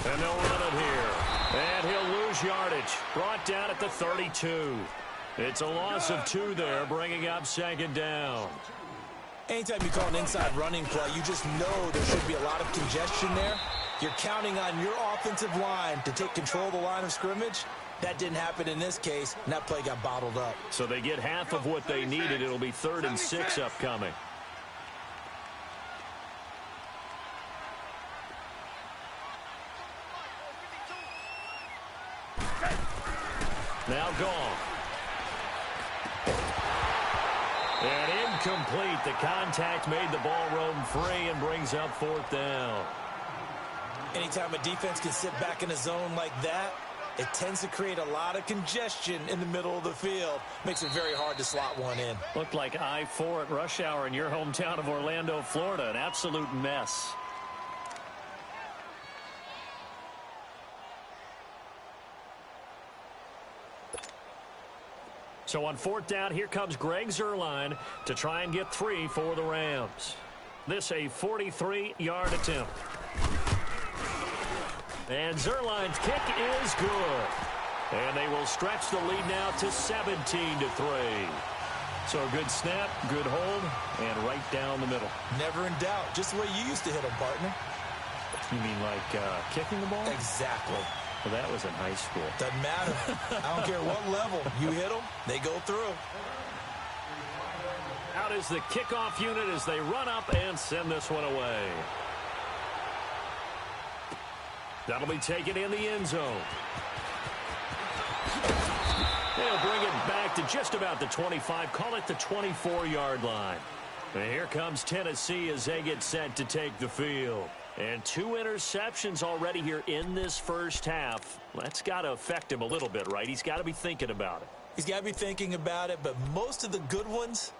And they'll run it here. And he'll lose yardage. Brought down at the 32. It's a loss of 2 there, bringing up second down. Anytime you call an inside running play, you just know there should be a lot of congestion there. You're counting on your offensive line to take control of the line of scrimmage. That didn't happen in this case, and that play got bottled up. So they get half of what they needed. It'll be 3rd and 6 upcoming. Now gone. And incomplete. The contact made the ball roam free and brings up 4th down. Anytime a defense can sit back in a zone like that, it tends to create a lot of congestion in the middle of the field. Makes it very hard to slot one in. Looked like I-4 at rush hour in your hometown of Orlando, Florida. An absolute mess. So on 4th down, here comes Greg Zuerlein to try and get 3 for the Rams. This a 43-yard attempt. And Zuerlein's kick is good. And they will stretch the lead now to 17-3. So a good snap, good hold, and right down the middle. Never in doubt. Just the way you used to hit them, partner. You mean like kicking the ball? Exactly. Well, that was in high school. Doesn't matter. I don't care what level. You hit them, they go through. Out is the kickoff unit as they run up and send this one away. That'll be taken in the end zone. They'll bring it back to just about the 25. Call it the 24-yard line. And here comes Tennessee as they get set to take the field. And 2 interceptions already here in this first half. That's got to affect him a little bit, right? He's got to be thinking about it. He's got to be thinking about it, but most of the good ones,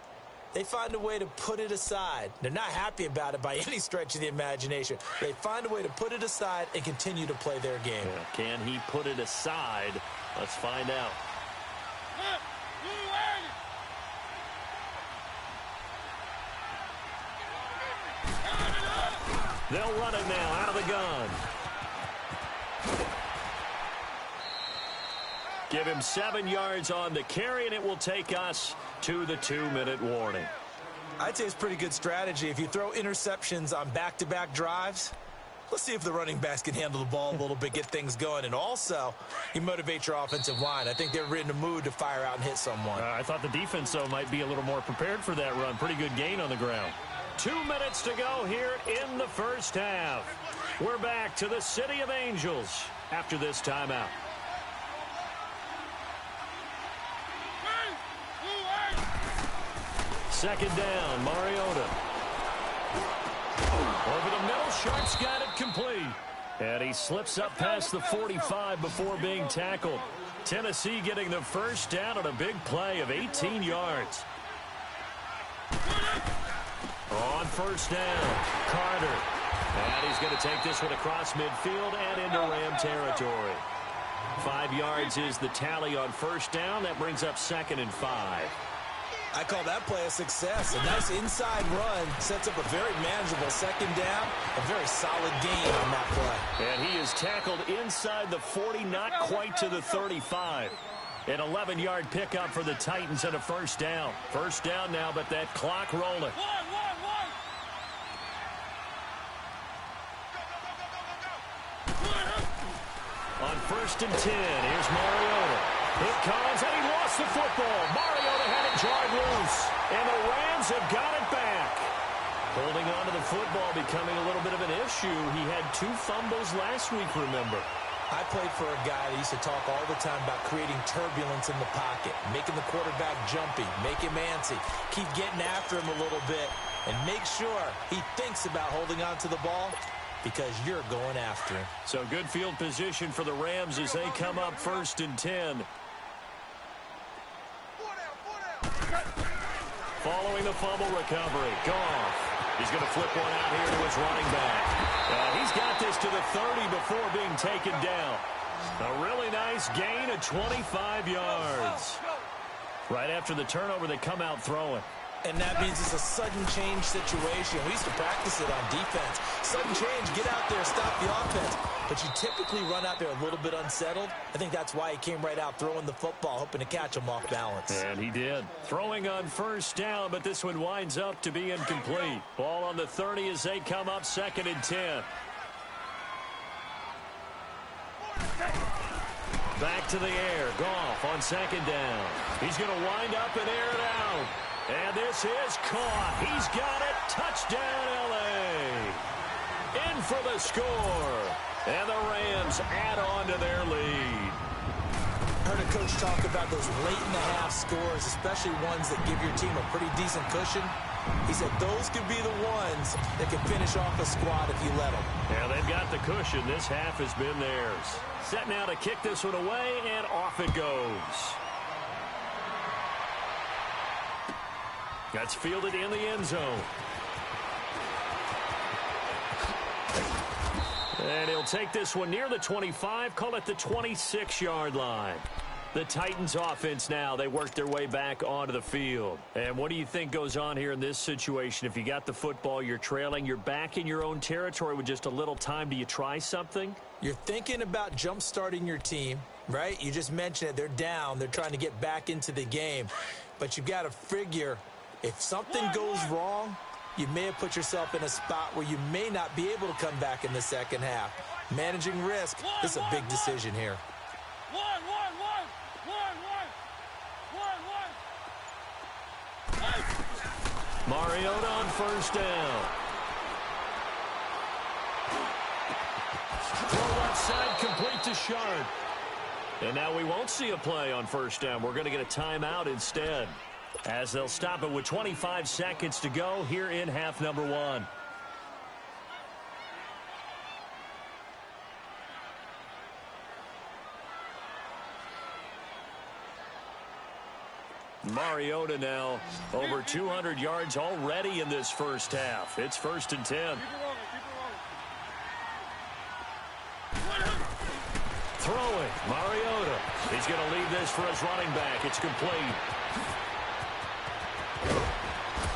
they find a way to put it aside. They're not happy about it by any stretch of the imagination. They find a way to put it aside and continue to play their game. Yeah, can he put it aside? Let's find out. They'll run it now out of the gun. Give him 7 yards on the carry, and it will take us to the 2-minute warning. I'd say it's pretty good strategy. If you throw interceptions on back-to-back drives, let's see if the running backs can handle the ball a little bit, get things going. And also, you motivate your offensive line. I think they're in the mood to fire out and hit someone. I thought the defense, though, might be a little more prepared for that run. Pretty good gain on the ground. 2 minutes to go here in the first half. We're back to the City of Angels after this timeout. Second down, Mariota. Over the middle, Sharp's got it complete. And he slips up past the 45 before being tackled. Tennessee getting the first down on a big play of 18 yards. On first down, Carter. And he's going to take this one across midfield and into Ram territory. 5 yards is the tally on first down. That brings up 2nd and 5. I call that play a success. A nice inside run sets up a very manageable second down. A very solid gain on that play. And he is tackled inside the 40, not quite to the 35. An 11-yard pickup for the Titans and a first down. First down now, but that clock rolling. On 1st and 10, here's Mariota. It comes, and he lost the football. Mariota had it jarred loose, and the Rams have got it back. Holding on to the football becoming a little bit of an issue. He had 2 fumbles last week, remember. I played for a guy that used to talk all the time about creating turbulence in the pocket, making the quarterback jumpy, make him antsy, keep getting after him a little bit, and make sure he thinks about holding on to the ball because you're going after him. So good field position for the Rams as they come up 1st and 10. Following the fumble recovery, Goff. He's going to flip one out here to his running back. He's got this to the 30 before being taken down. A really nice gain of 25 yards. Right after the turnover, they come out throwing. And that means it's a sudden change situation. We used to practice it on defense. Sudden change, get out there, stop the offense. but you typically run out there a little bit unsettled. I think that's why he came right out throwing the football, hoping to catch him off balance. And he did. Throwing on first down, but this one winds up to be incomplete. Ball on the 30 as they come up 2nd and 10. Back to the air. Goff on 2nd down. He's going to wind up and air it out. And this is caught. He's got it. Touchdown, L.A. In for the score. And the Rams add on to their lead. I heard a coach talk about those late-in-the-half scores, especially ones that give your team a pretty decent cushion. He said those could be the ones that can finish off a squad if you let them. Yeah, they've got the cushion. This half has been theirs. Set now to kick this one away, and off it goes. That's fielded in the end zone. And he'll take this one near the 25, call it the 26-yard line. The Titans offense now, they work their way back onto the field. And what do you think goes on here in this situation? If you got the football, you're trailing, you're back in your own territory with just a little time. Do you try something? You're thinking about jump-starting your team, right? You just mentioned it. They're down. They're trying to get back into the game. But you've got to figure if something goes wrong, you may have put yourself in a spot where you may not be able to come back in the second half. Managing risk, this is a big decision here. Mariota on first down. Throw left side, complete to Sharp. And now we won't see a play on first down. We're going to get a timeout instead, as they'll stop it with 25 seconds to go here in half number 1. Mariota now over 200 yards already in this first half. It's 1st and 10. Throwing, Mariota. He's going to leave this for his running back. It's complete.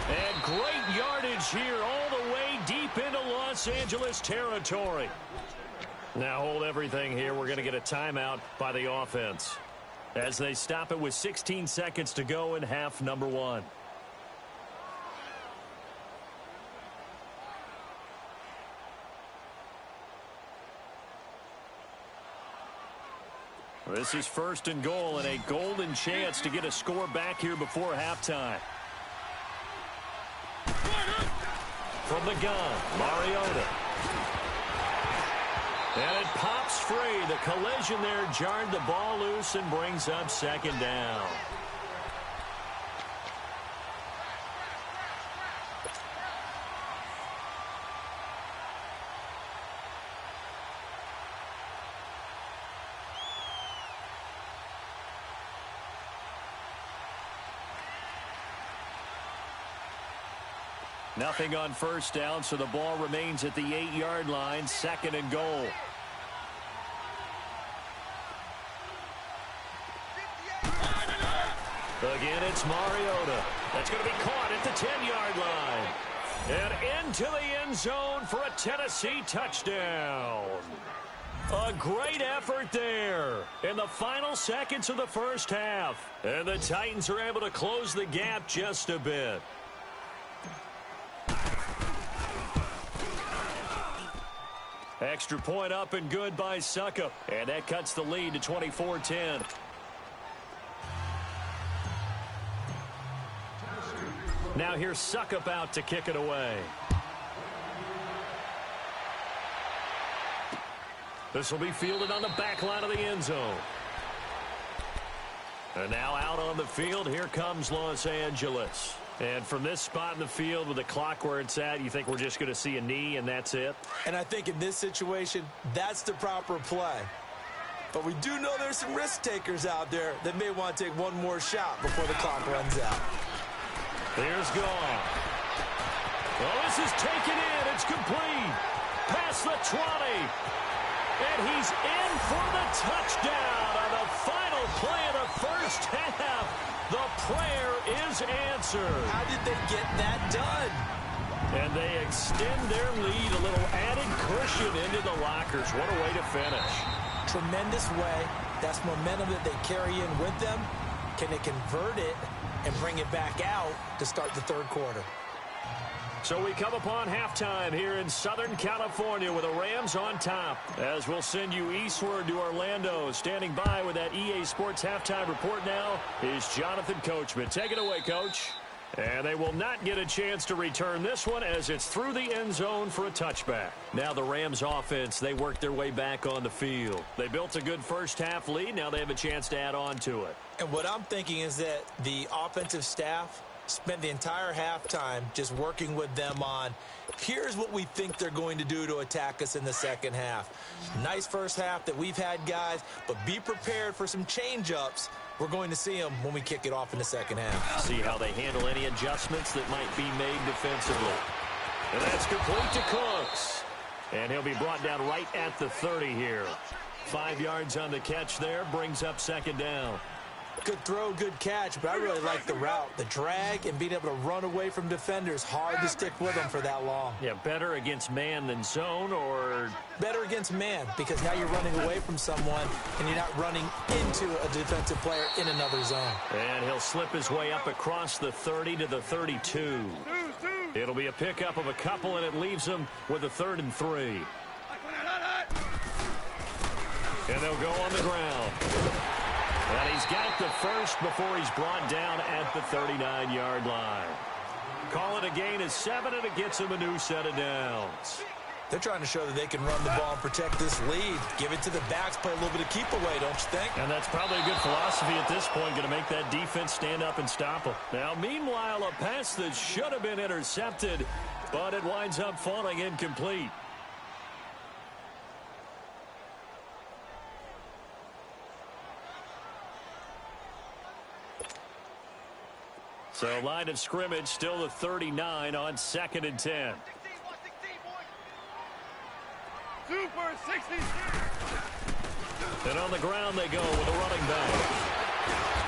And great yardage here all the way deep into Los Angeles territory. Now hold everything here. We're going to get a timeout by the offense, as they stop it with 16 seconds to go in half number 1. This is 1st and goal, and a golden chance to get a score back here before halftime. From the gun, Mariota. And it pops free. The collision there jarred the ball loose and brings up 2nd down. Nothing on first down, so the ball remains at the 8-yard line, 2nd and goal. Again, it's Mariota. That's going to be caught at the 10-yard line. And into the end zone for a Tennessee touchdown. A great effort there in the final seconds of the first half. And the Titans are able to close the gap just a bit. Extra point up and good by Succop. And that cuts the lead to 24-10. Now here's Succop out to kick it away. This will be fielded on the back line of the end zone. And now out on the field, here comes Los Angeles. And from this spot in the field with the clock where it's at, you think we're just going to see a knee and that's it? And I think in this situation, that's the proper play. But we do know there's some risk takers out there that may want to take one more shot before the clock runs out. Here's Goff. Well, this is taken in. It's complete. Past the 20. And he's in for the touchdown on the final play of the first half. The prayer is answered. How did they get that done? And they extend their lead, a little added cushion into the lockers. What a way to finish. Tremendous way. That's momentum that they carry in with them. Can they convert it and bring it back out to start the third quarter? So we come upon halftime here in Southern California with the Rams on top. As we'll send you eastward to Orlando. Standing by with that EA Sports halftime report now is Jonathan Coachman. Take it away, Coach. And they will not get a chance to return this one as it's through the end zone for a touchback. Now the Rams offense, they worked their way back on the field. They built a good first half lead. Now they have a chance to add on to it. And what I'm thinking is that the offensive staff spent the entire halftime just working with them on, here's what we think they're going to do to attack us in the second half. Nice first half that we've had, guys, but be prepared for some change-ups. We're going to see them when we kick it off in the second half. See how they handle any adjustments that might be made defensively. And that's complete to Cooks. And he'll be brought down right at the 30 here. 5 yards on the catch there, brings up second down. Good throw, good catch, but I really like the route. The drag and being able to run away from defenders. Hard to stick with them for that long. Yeah, better against man than zone, or better against man, because now you're running away from someone and you're not running into a defensive player in another zone. And he'll slip his way up across the 30 to the 32. It'll be a pickup of a couple, and it leaves him with a 3rd and 3. And they'll go on the ground. And he's got the first before he's brought down at the 39-yard line. Call it a gain of 7, and it gets him a new set of downs. They're trying to show that they can run the ball and protect this lead. Give it to the backs, play a little bit of keep away, don't you think? And that's probably a good philosophy at this point, going to make that defense stand up and stop them. Now, meanwhile, a pass that should have been intercepted, but it winds up falling incomplete. So line of scrimmage still the 39 on 2nd and 10. Super 60. And on the ground they go with a running back.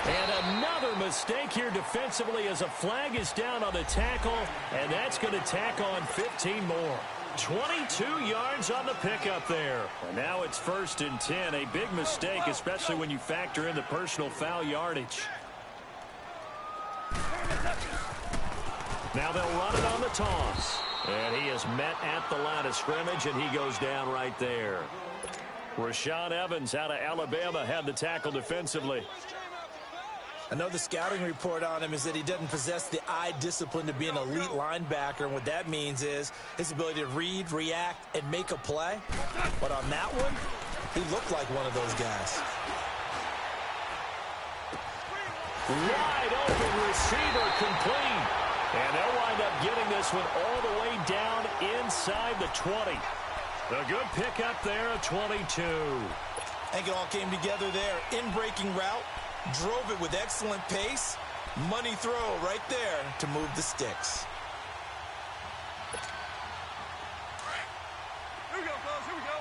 And another mistake here defensively as a flag is down on the tackle, and that's going to tack on 15 more. 22 yards on the pickup there. And now it's 1st and 10. A big mistake, especially when you factor in the personal foul yardage. Now they'll run it on the toss. And he is met at the line of scrimmage, and he goes down right there. Rashaan Evans out of Alabama had the tackle defensively. I know the scouting report on him is that he doesn't possess the eye discipline to be an elite linebacker, and what that means is his ability to read, react, and make a play. But on that one, he looked like one of those guys. Wide open receiver complete. And they'll wind up getting this one all the way down inside the 20. A good pickup there at 22. I think it all came together there. In-breaking route, drove it with excellent pace. Money throw right there to move the sticks. Here we go, fellas. Here we go.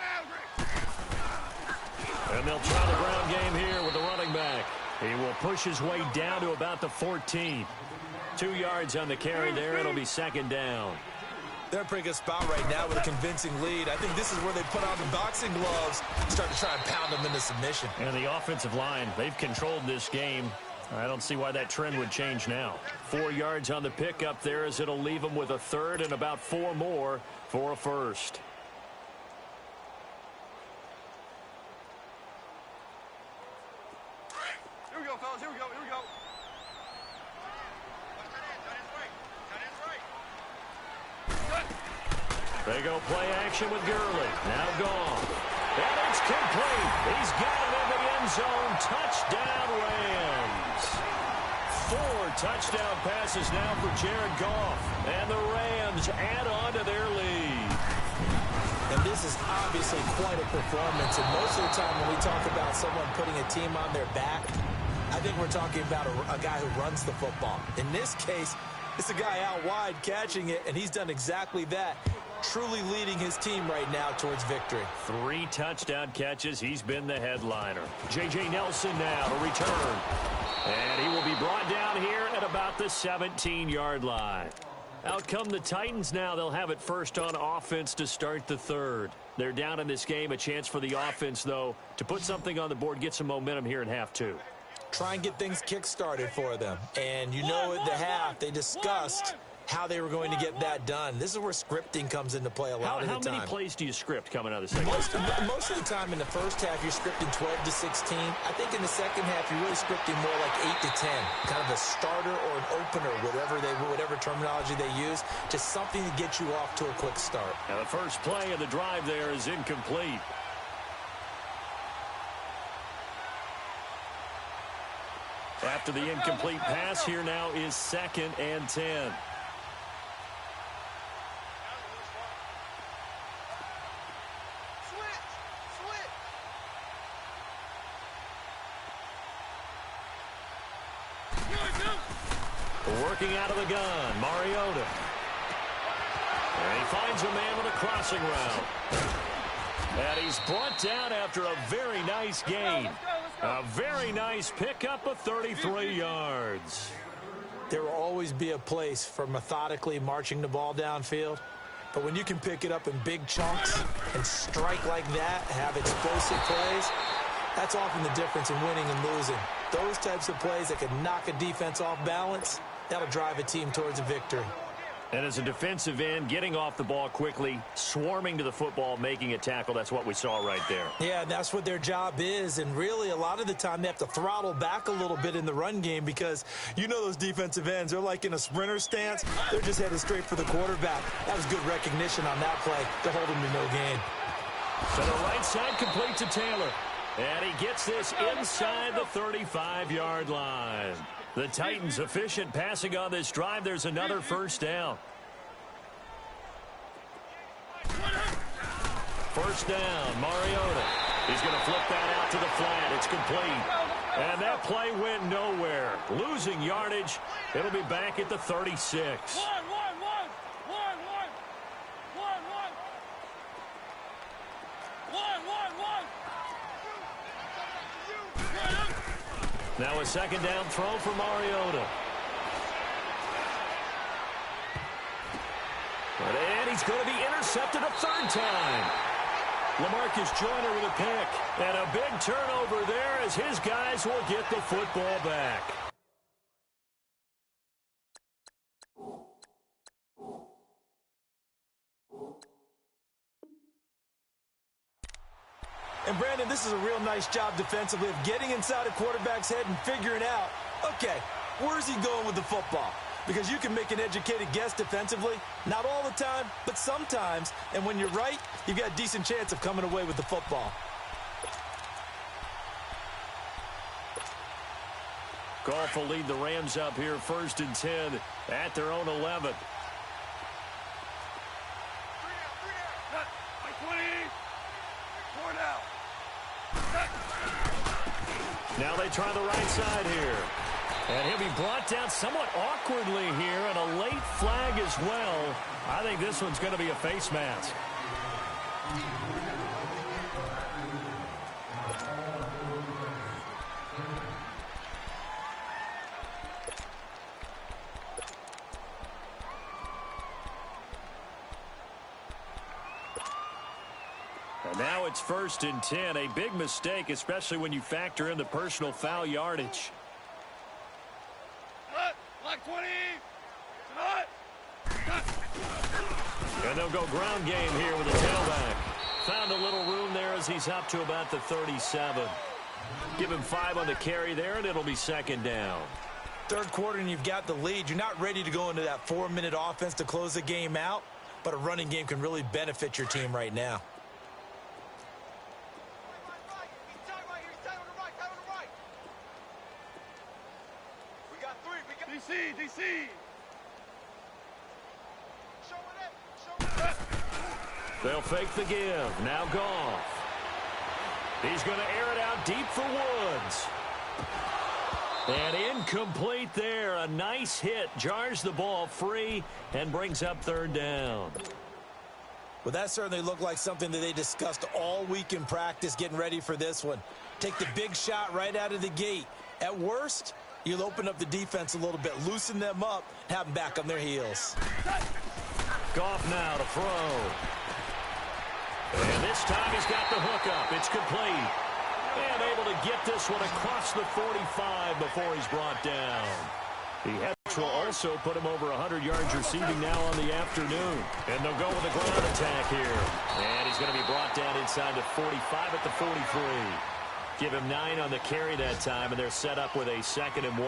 Maverick. And they'll try the ground game here with the running back. He will push his way down to about the 14. 2 yards on the carry there. It'll be 2nd down. They're in a pretty good spot right now with a convincing lead. I think this is where they put on the boxing gloves and start to try and pound them into submission. And the offensive line, they've controlled this game. I don't see why that trend would change now. 4 yards on the pickup there as it'll leave them with a 3rd and about 4 more for a 1st. Here we go, fellas. Here we go. Here we go. They go play action with Gurley. Now gone. And it's complete. He's got it in the end zone. Touchdown, Rams. 4 touchdown passes now for Jared Goff. And the Rams add on to their lead. And this is obviously quite a performance. And most of the time when we talk about someone putting a team on their back, I think we're talking about a guy who runs the football. In this case, it's a guy out wide catching it, and he's done exactly that. truly leading his team right now towards victory. 3 touchdown catches. He's been the headliner. J.J. Nelson now to return. And he will be brought down here at about the 17-yard line. Out come the Titans now. They'll have it first on offense to start the third. They're down in this game. A chance for the offense, though, to put something on the board, get some momentum here in half 2. Try and get things kick-started for them. And you know at the half, they discussed how they were going to get that done. This is where scripting comes into play a lot of the time. How many plays do you script coming out of the second? Most of the time in the first half, you're scripting 12 to 16. I think in the second half, you're really scripting more like 8 to 10. Kind of a starter or an opener, whatever terminology they use. Just something to get you off to a quick start. Now the first play of the drive there is incomplete. After the incomplete pass, here now is 2nd and 10. Working out of the gun, Mariota. And he finds a man with a crossing route. And he's brought down after a very nice gain. A very nice pickup of 33 yards. There will always be a place for methodically marching the ball downfield. But when you can pick it up in big chunks and strike like that, have explosive plays, that's often the difference in winning and losing. Those types of plays that can knock a defense off balance, that'll drive a team towards a victory. And as a defensive end, getting off the ball quickly, swarming to the football, making a tackle, that's what we saw right there. Yeah, that's what their job is. And really, a lot of the time, they have to throttle back a little bit in the run game because you know those defensive ends, they're like in a sprinter stance. They're just headed straight for the quarterback. That was good recognition on that play to hold him to no gain. To the right side, complete to Taylor. And he gets this inside the 35-yard line. The Titans efficient passing on this drive. There's another first down. First down, Mariota. He's going to flip that out to the flat. It's complete. And that play went nowhere. Losing yardage. It'll be back at the 36. Now a second down throw for Mariota. And he's going to be intercepted a third time. LaMarcus Joyner with a pick. And a big turnover there as his guys will get the football back. And, Brandon, this is a real nice job defensively of getting inside a quarterback's head and figuring out, okay, where's he going with the football? Because you can make an educated guess defensively. Not all the time, but sometimes. And when you're right, you've got a decent chance of coming away with the football. Goff will lead the Rams up here 1st and 10 at their own 11. Now they try the right side here. And he'll be brought down somewhat awkwardly here, and a late flag as well. I think this one's going to be a face mask. And now it's 1st and 10. A big mistake, especially when you factor in the personal foul yardage. Black 20. And they'll go ground game here with a tailback. Found a little room there as he's up to about the 37. Give him 5 on the carry there, and it'll be 2nd down. Third quarter and you've got the lead. You're not ready to go into that 4-minute offense to close the game out, but a running game can really benefit your team right now. DC. They'll fake the give. Now Goff. He's going to air it out deep for Woods. And incomplete there. A nice hit. Jars the ball free and brings up 3rd down. Well, that certainly looked like something that they discussed all week in practice getting ready for this one. Take the big shot right out of the gate. At worst, you'll open up the defense a little bit, loosen them up, have them back on their heels. Goff now to throw. And this time he's got the hook up. It's complete. And able to get this one across the 45 before he's brought down. The Heads will also put him over 100 yards receiving now on the afternoon. And they'll go with a ground attack here. And he's going to be brought down inside the 45 at the 43. Give him 9 on the carry that time, and they're set up with a 2nd and 1.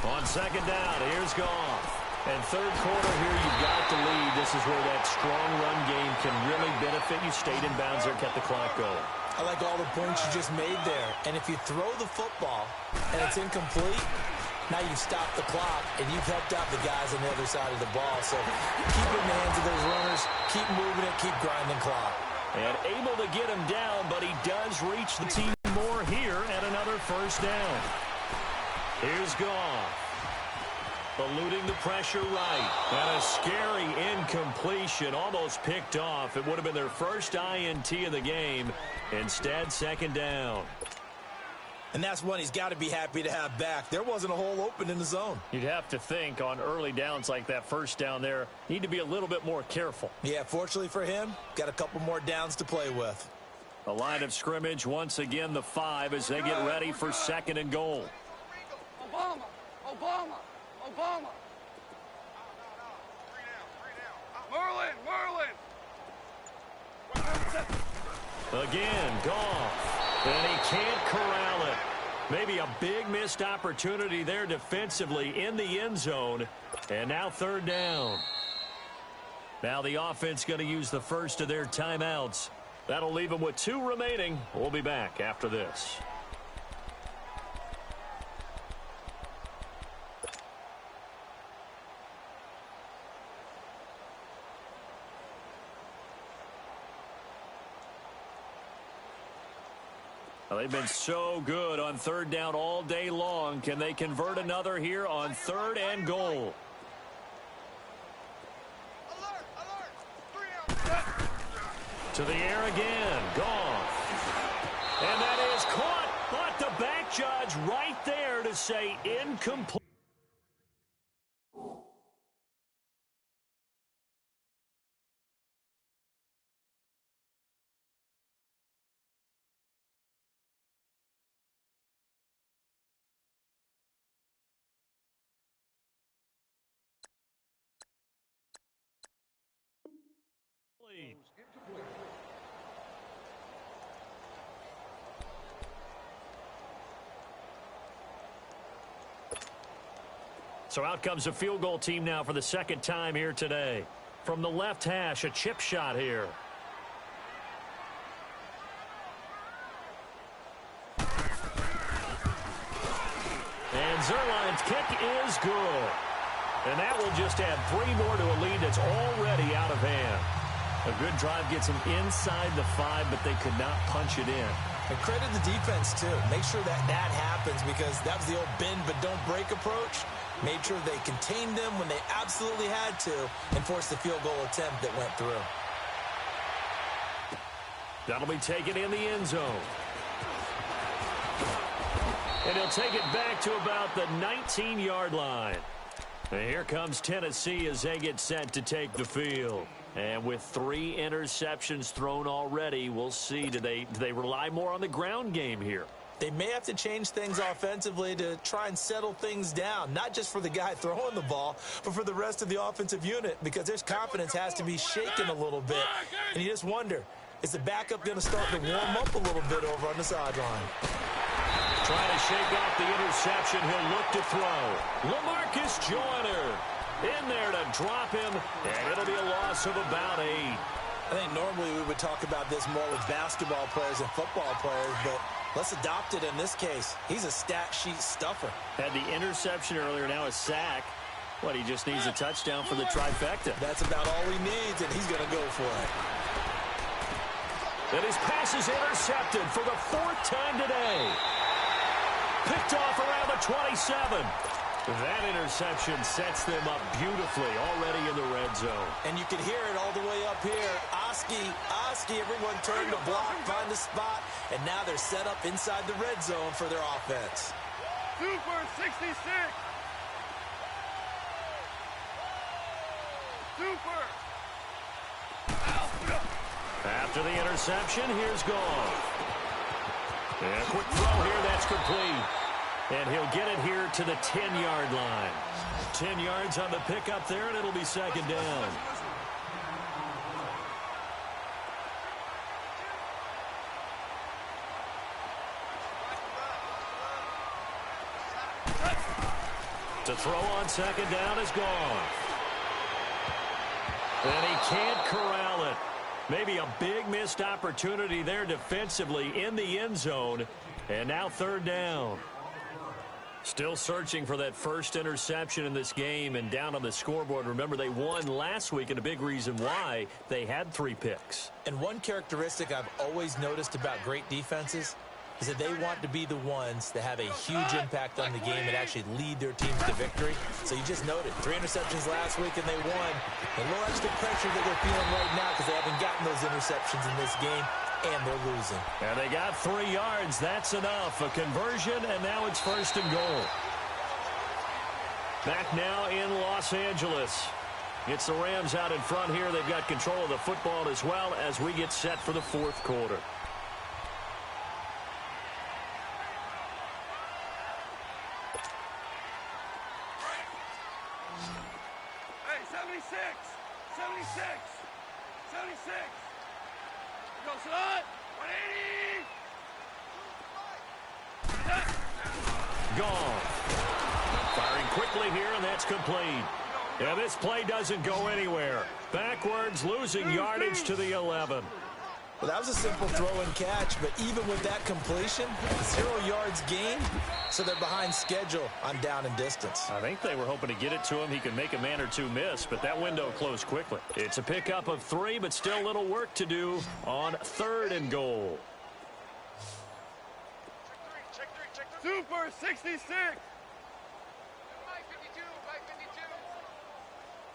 On 2nd down, here's Goff. And 3rd quarter here, you've got the lead. This is where that strong run game can really benefit you. Stayed in bounds there, kept the clock going. I like all the points you just made there. And if you throw the football and it's incomplete, now you've stopped the clock and you've helped out the guys on the other side of the ball. So keep it in the hands of those runners, keep moving it, keep grinding clock. And able to get him down, but he does reach the team more here at another 1st down. Here's Goff. Eluding the pressure right. And a scary incompletion, almost picked off. It would have been their first INT of the game. Instead, 2nd down. And that's one he's got to be happy to have back. There wasn't a hole open in the zone. You'd have to think on early downs like that 1st down there, need to be a little bit more careful. Yeah, fortunately for him, got a couple more downs to play with. The line of scrimmage, once again, the 5 as they get ready for 2nd and goal. Obama. Merlin. Again, Goff. And he can't corral it. Maybe a big missed opportunity there defensively in the end zone. And now 3rd down. Now the offense going to use the first of their timeouts. That'll leave them with 2 remaining. We'll be back after this. Well, they've been so good on 3rd down all day long. Can they convert another here on 3rd and goal? To the air again. Goff. And that is caught. But the back judge right there to say incomplete. So out comes a field goal team now for the 2nd time here today. From the left hash, a chip shot here. And Zuerlein's kick is good. And that will just add 3 more to a lead that's already out of hand. A good drive gets them inside the 5, but they could not punch it in. And credit the defense, too. Make sure that happens because that was the old bend but don't break approach. Made sure they contained them when they absolutely had to and forced the field goal attempt that went through. That'll be taken in the end zone. And he'll take it back to about the 19-yard line. And here comes Tennessee as they get set to take the field. And with 3 interceptions thrown already, we'll see. Do they rely more on the ground game here? They may have to change things offensively to try and settle things down, not just for the guy throwing the ball, but for the rest of the offensive unit, because their confidence has to be shaken a little bit. And you just wonder, is the backup going to start to warm up a little bit over on the sideline? Trying to shake off the interception. He'll look to throw. LaMarcus Joyner in there to drop him, and it'll be a loss of about 8. I think normally we would talk about this more with basketball players and football players, but let's adopt it in this case. He's a stat sheet stuffer. Had the interception earlier, now a sack. What, he just needs a touchdown for the trifecta. That's about all he needs, and he's going to go for it. And his pass is intercepted for the 4th time today. Picked off around the 27. That interception sets them up beautifully already in the red zone. And you can hear it all the way up here. Oski, everyone turned to block, find the spot, and now they're set up inside the red zone for their offense. Super 66. Super. After the interception, here's Goff. And a quick throw here, that's complete. And he'll get it here to the 10-yard line. 10 yards on the pickup there, and it'll be second down. To throw on second down is Goff. And he can't corral it. Maybe a big missed opportunity there defensively in the end zone. And now third down. Still searching for that first interception in this game and down on the scoreboard. Remember, they won last week, and a big reason why they had 3 picks. And one characteristic I've always noticed about great defenses is that they want to be the ones that have a huge impact on the game and actually lead their teams to victory. So you just noted 3 interceptions last week and they won. A little extra pressure that they're feeling right now because they haven't gotten those interceptions in this game, and they're losing. And they got 3 yards. That's enough. A conversion, and now it's first and goal. Back now in Los Angeles. It's the Rams out in front here. They've got control of the football as well as we get set for the fourth quarter. Hey, 76. 76. 76. Go, son. 180. Gone. Firing quickly here, and that's complete. Yeah, this play doesn't go anywhere. Backwards, losing yardage to the 11. Well, that was a simple throw and catch, but even with that completion, 0 yards gained, so they're behind schedule on down and distance. I think they were hoping to get it to him. He could make a man or 2 miss, but that window closed quickly. It's a pickup of 3, but still a little work to do on third and goal. Super 66.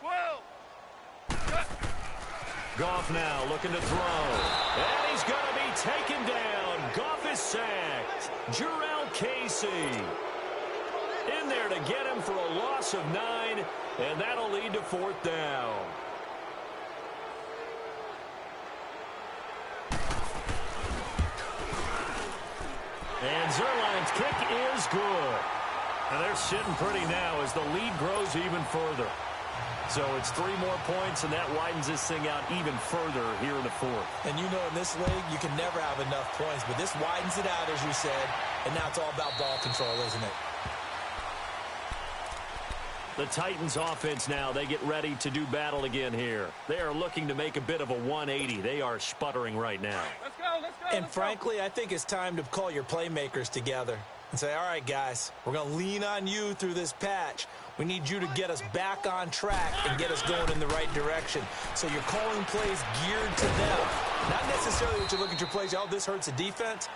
12. Goff now looking to throw. And he's going to be taken down. Goff is sacked. Jurrell Casey in there to get him for a loss of 9, and that'll lead to fourth down. And Zuerlein's kick is good. And they're sitting pretty now as the lead grows even further. So it's 3 more points, and that widens this thing out even further here in the fourth. And you know, in this league, you can never have enough points, but this widens it out, as you said, and now it's all about ball control, isn't it? The Titans offense now, they get ready to do battle again here. They are looking to make a bit of a 180. They are sputtering right now. Let's go, let's go. And frankly, I think it's time to call your playmakers together and say, all right, guys, we're going to lean on you through this patch. We need you to get us back on track and get us going in the right direction. So you're calling plays geared to them. Not necessarily what you're looking at your plays. Oh, this hurts the defense.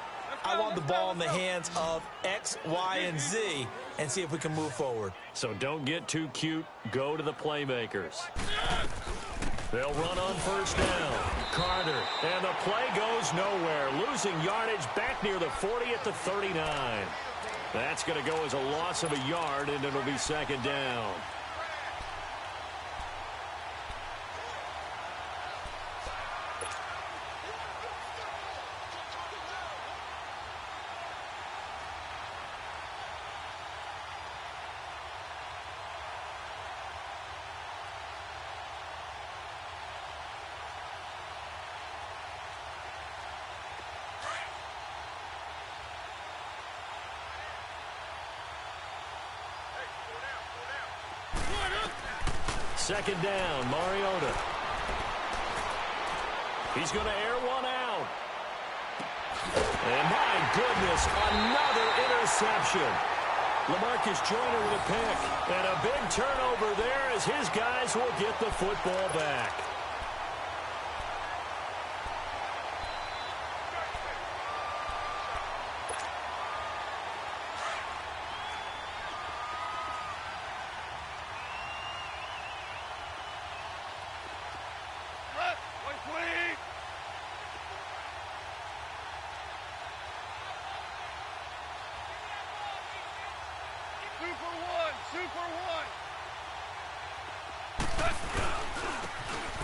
I want the ball in the hands of X, Y, and Z and see if we can move forward. So don't get too cute. Go to the playmakers. They'll run on first down. Carter, and the play goes nowhere. Losing yardage back near the 40 at the 39. That's going to go as a loss of a yard, and it'll be second down. Second down, Mariota. He's going to air one out. And my goodness, another interception. LaMarcus Joyner with a pick. And a big turnover there as his guys will get the football back.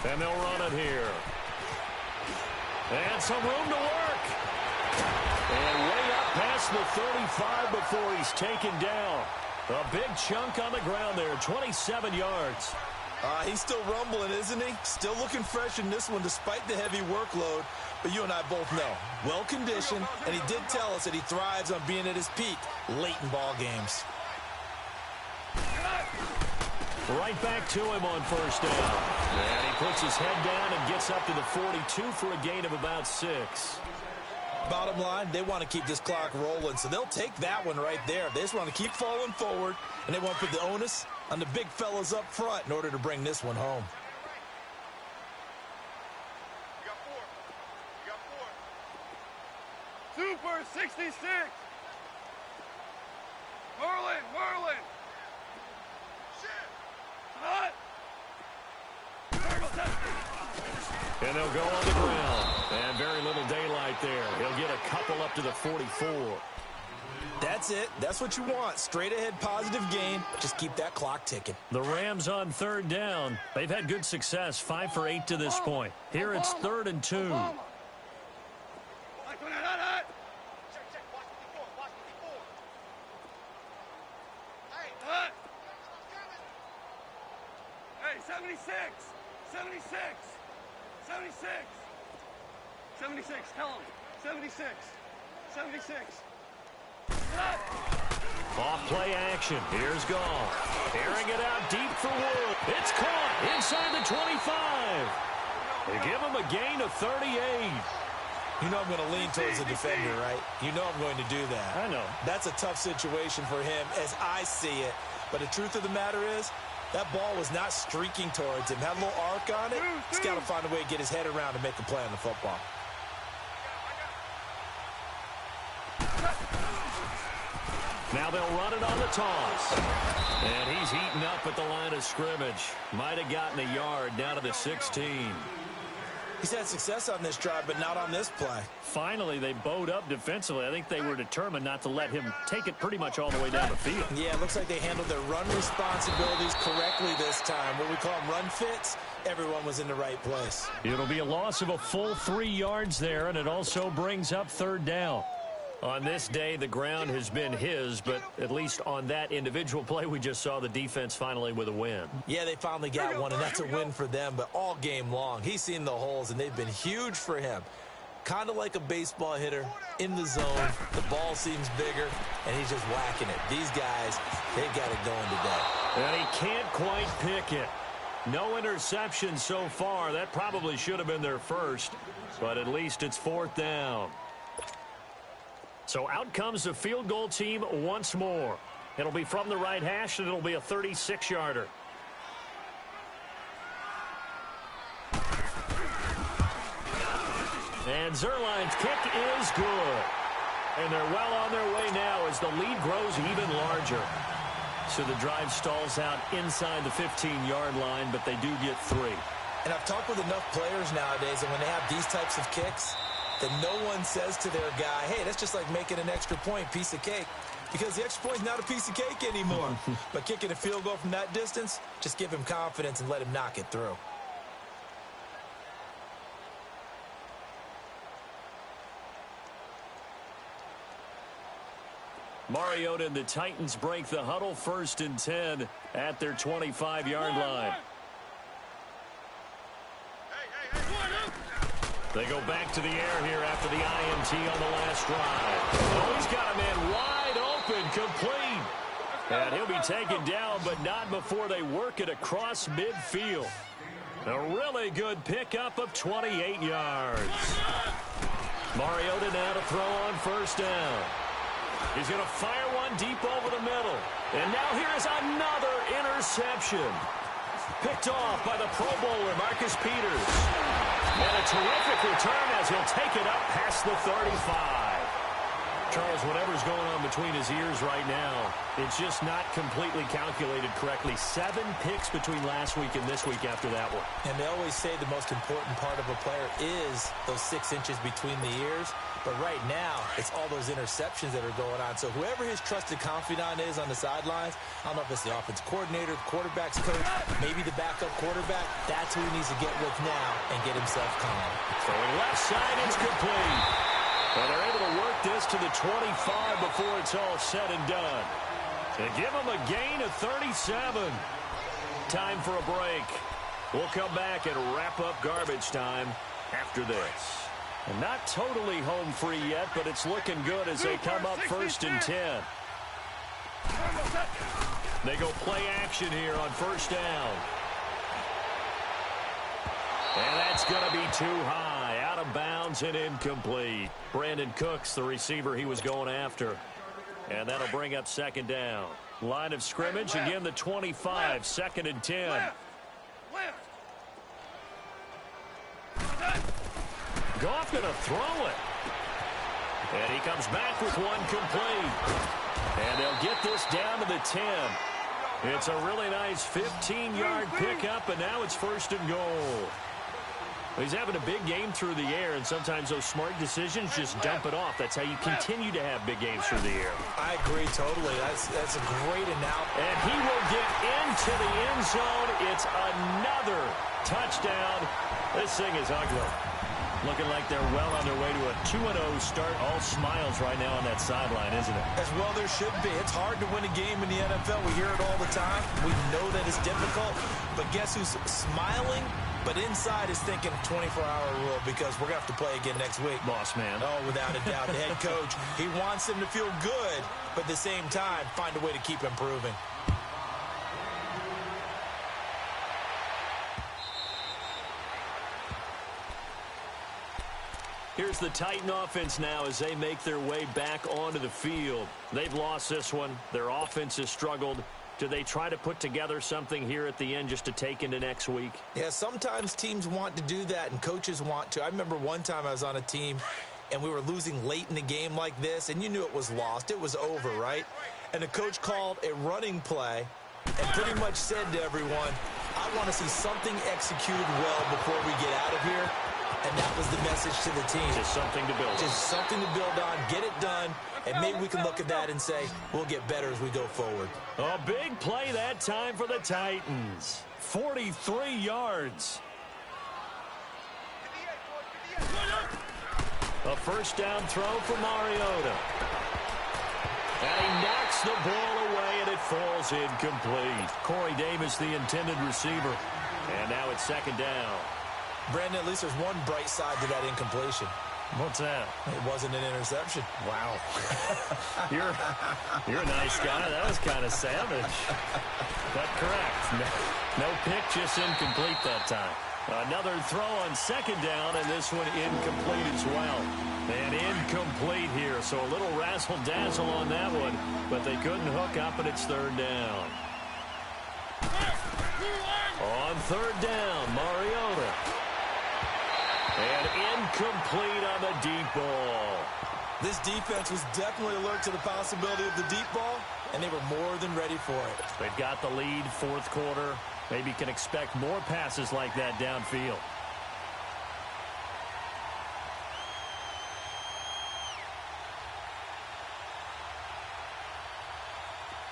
And they'll run it here. And some room to work. And way up past the 35 before he's taken down. A big chunk on the ground there, 27 yards. He's still rumbling, isn't he? Still looking fresh in this one despite the heavy workload. But you and I both know, well-conditioned, and he did tell us that he thrives on being at his peak late in ball games. Right back to him on first down. And he puts his head down and gets up to the 42 for a gain of about 6. Bottom line, they want to keep this clock rolling, so they'll take that one right there. They just want to keep falling forward, and they want to put the onus on the big fellas up front in order to bring this one home. You got 4. You got 4. Super 66. Merlin. Hot. And they'll go on the ground. And very little daylight there. He'll get a couple up to the 44. That's it. That's what you want. Straight ahead positive gain. Just keep that clock ticking. The Rams on third down. They've had good success, 5 for 8 to this point. Here it's 3rd and 2. Hot. Hey, 76. 76, tell him. 76. Off play action. Here's Goff. Airing it out deep for Wood. It's caught inside the 25. They give him a gain of 38. You know I'm going to lean towards the defender, right? You know I'm going to do that. I know. That's a tough situation for him as I see it. But the truth of the matter is, that ball was not streaking towards him. Had a little arc on it. He's got to find a way to get his head around and make a play on the football. Now they'll run it on the toss. And he's heating up at the line of scrimmage. Might have gotten a yard down to the 16. He's had success on this drive, but not on this play. Finally, they bowed up defensively. I think they were determined not to let him take it pretty much all the way down the field. Yeah, it looks like they handled their run responsibilities correctly this time. What we call them run fits, everyone was in the right place. It'll be a loss of a full 3 yards there, and it also brings up 3rd down. On this day, the ground has been his, but at least on that individual play, we just saw the defense finally with a win. Yeah, they finally got one, and that's a win for them, but all game long, he's seen the holes, and they've been huge for him. Kind of like a baseball hitter in the zone. The ball seems bigger, and he's just whacking it. These guys, they got it going today. And he can't quite pick it. No interception so far. That probably should have been their first, but at least it's 4th down. So out comes the field goal team once more. It'll be from the right hash, and it'll be a 36-yarder. And Zuerlein's kick is good. And they're well on their way now as the lead grows even larger. So the drive stalls out inside the 15-yard line, but they do get 3. And I've talked with enough players nowadays, and when they have these types of kicks, that no one says to their guy, hey, that's just like making an extra point, piece of cake. Because the extra point's not a piece of cake anymore. But kicking a field goal from that distance, just give him confidence and let him knock it through. Mariota and the Titans break the huddle, 1st and 10 at their 25-yard line. They go back to the air here after the INT on the last drive. Oh, he's got a man wide open, complete. And he'll be taken down, but not before they work it across midfield. A really good pickup of 28 yards. Mariota now to throw on 1st down. He's going to fire one deep over the middle. And now here is another interception. Picked off by the Pro Bowler, Marcus Peters. And a terrific return as he'll take it up past the 35. Charles, whatever's going on between his ears right now, it's just not completely calculated correctly. 7 picks between last week and this week after that one. And they always say the most important part of a player is those 6 inches between the ears. But right now, it's all those interceptions that are going on. So whoever his trusted confidant is on the sidelines, I don't know if it's the offense coordinator, the quarterback's coach, maybe the backup quarterback, that's who he needs to get with now and get himself calm. Throwing left side, it's complete. And they're able to work this to the 25 before it's all said and done. And give them a gain of 37. Time for a break. We'll come back and wrap up garbage time after this. And not totally home free yet, but it's looking good as they come up 1st and 10. They go play action here on 1st down. And that's going to be too high. Out of bounds and incomplete. Brandon Cooks, the receiver he was going after. And that'll bring up 2nd down. Line of scrimmage, again the 25, 2nd and 10. Goff going to throw it. And he comes back with one complete. And they'll get this down to the 10. It's a really nice 15-yard pickup, and now it's 1st and goal. He's having a big game through the air, and sometimes those smart decisions just dump it off. That's how you continue to have big games through the air. I agree totally. That's a great analogy. And he will get into the end zone. It's another touchdown. This thing is ugly. Looking like they're well on their way to a 2-0 start. All smiles right now on that sideline, isn't it? As well there should be. It's hard to win a game in the NFL. We hear it all the time. We know that it's difficult. But guess who's smiling? But inside is thinking 24-hour rule because we're going to have to play again next week. Boss man. Oh, without a doubt. The head coach, he wants them to feel good, but at the same time, find a way to keep improving. Here's the Titan offense now as they make their way back onto the field. They've lost this one. Their offense has struggled. Do they try to put together something here at the end just to take into next week? Yeah, sometimes teams want to do that and coaches want to. I remember one time I was on a team and we were losing late in the game like this, and you knew it was lost. It was over, right? And the coach called a running play and pretty much said to everyone, I want to see something executed well before we get out of here. And that was the message to the team. Just something to build on. Just something to build on, get it done, and maybe we can look at that and say, we'll get better as we go forward. A big play that time for the Titans. 43 yards. A 1st down throw for Mariota. And he knocks the ball away, and it falls incomplete. Corey Davis, the intended receiver. And now it's 2nd down. Brandon, at least there's one bright side to that incompletion. What's that? It wasn't an interception. Wow. You're a nice guy. That was kind of savage. But correct. No pick, just incomplete that time. Another throw on 2nd down, and this one incomplete as well. And incomplete here, so a little razzle-dazzle on that one, but they couldn't hook up, and it's 3rd down. On 3rd down, Mariota. And incomplete on the deep ball. This defense was definitely alert to the possibility of the deep ball, and they were more than ready for it. They've got the lead, 4th quarter. Maybe can expect more passes like that downfield.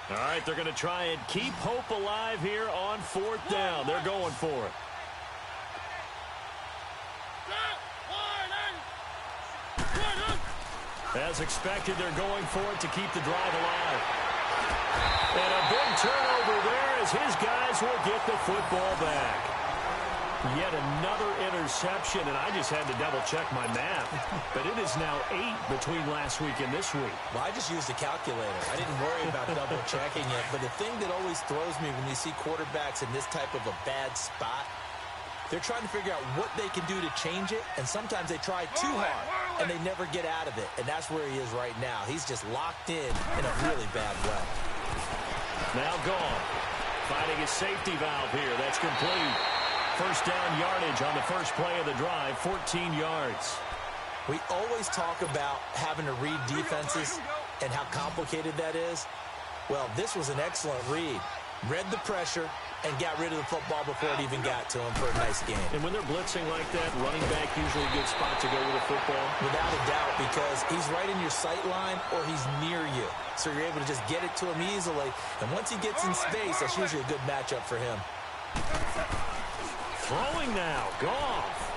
All right, they're going to try and keep hope alive here on 4th down. They're going for it. As expected, they're going for it to keep the drive alive. And a big turnover there as his guys will get the football back. Yet another interception, and I just had to double-check my math. But it is now 8 between last week and this week. Well, I just used a calculator. I didn't worry about double-checking it. But the thing that always throws me when you see quarterbacks in this type of a bad spot, they're trying to figure out what they can do to change it, and sometimes they try too hard, and they never get out of it. And that's where he is right now. He's just locked in a really bad way. Now gone. Finding his safety valve here. That's complete. 1st down yardage on the first play of the drive, 14 yards. We always talk about having to read defenses and how complicated that is. Well, this was an excellent read. Read the pressure and got rid of the football before it even got to him for a nice game. And when they're blitzing like that, running back usually a good spot to go with a football? Without a doubt, because he's right in your sight line or he's near you. So you're able to just get it to him easily. And once he gets in space, that's usually a good matchup for him. Throwing now, Goff.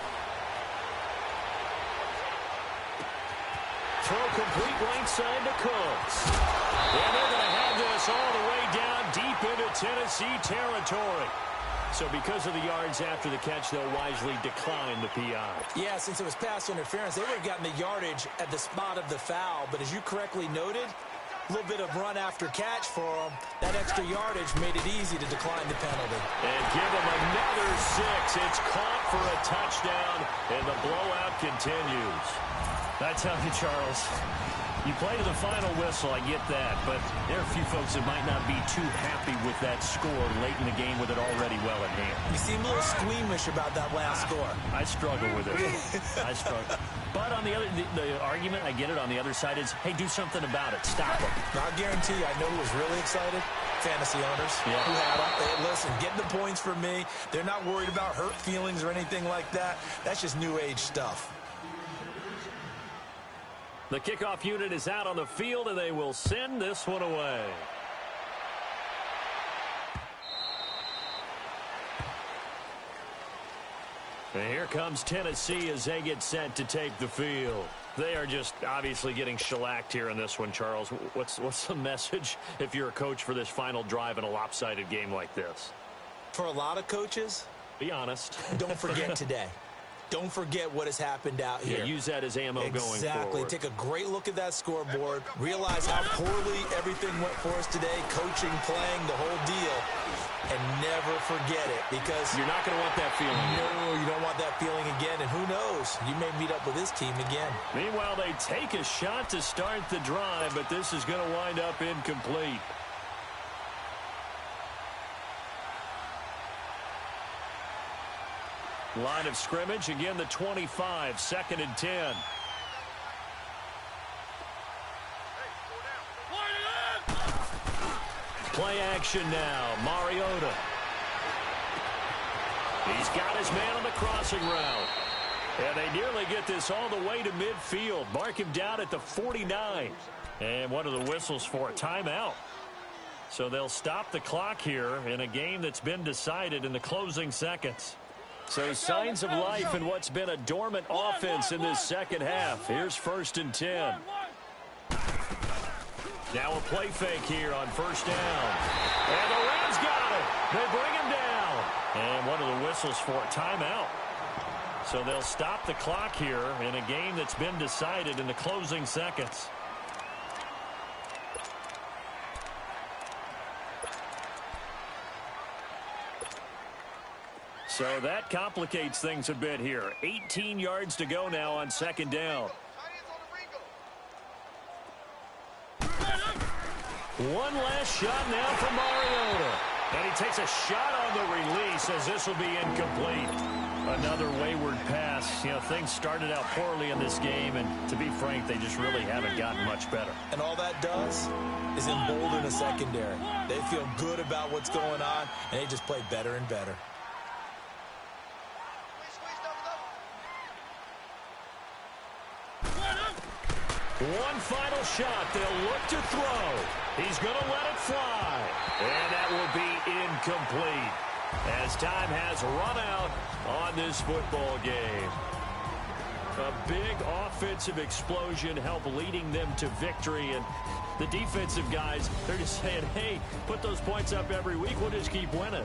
Throw complete right side to Cooks. And they're going to have this all the way down deep into Tennessee territory. So because of the yards after the catch, they'll wisely decline the PI. Yeah, since it was pass interference, they would have gotten the yardage at the spot of the foul. But as you correctly noted, a little bit of run after catch for them. That extra yardage made it easy to decline the penalty. And give them another 6. It's caught for a touchdown, and the blowout continues. I tell you, Charles, you play to the final whistle, I get that, but there are a few folks that might not be too happy with that score late in the game with it already well at hand. You seem a little squeamish about that last score. I struggle with it. I struggle. But on the other, the argument, I get it, on the other side is, hey, do something about it. Stop them. Now, I guarantee you, I know who was really excited. Fantasy owners who had them. Hey, listen, getting the points for me. They're not worried about hurt feelings or anything like that. That's just new age stuff. The kickoff unit is out on the field, and they will send this one away. And here comes Tennessee as they get set to take the field. They are just obviously getting shellacked here in this one, Charles. What's the message if you're a coach for this final drive in a lopsided game like this? For a lot of coaches, be honest. Don't forget today. Don't forget what has happened out here. Yeah, use that as ammo going forward. Exactly. Take a great look at that scoreboard. Realize how poorly everything went for us today. Coaching, playing, the whole deal. And never forget it, because you're not going to want that feeling. No, you don't want that feeling again. And who knows? You may meet up with this team again. Meanwhile, they take a shot to start the drive, but this is going to wind up incomplete. Line of scrimmage, again the 25, 2nd and 10. Play action now, Mariota. He's got his man on the crossing route. And they nearly get this all the way to midfield. Mark him down at the 49. And what are the whistles for? Timeout. So they'll stop the clock here in a game that's been decided in the closing seconds. So signs of life in what's been a dormant offense in this second half. Here's 1st and 10. Now a play fake here on 1st down. And the Rams got it. They bring him down. And what are the whistles for? Timeout. So they'll stop the clock here in a game that's been decided in the closing seconds. So that complicates things a bit here. 18 yards to go now on 2nd down. One last shot now for Mariota. And he takes a shot on the release as this will be incomplete. Another wayward pass. You know, things started out poorly in this game, and to be frank, they just really haven't gotten much better. And all that does is embolden the secondary. They feel good about what's going on, and they just play better and better. One final shot. They'll look to throw. He's going to let it fly. And that will be incomplete as time has run out on this football game. A big offensive explosion helped leading them to victory. And the defensive guys, they're just saying, hey, put those points up every week. We'll just keep winning.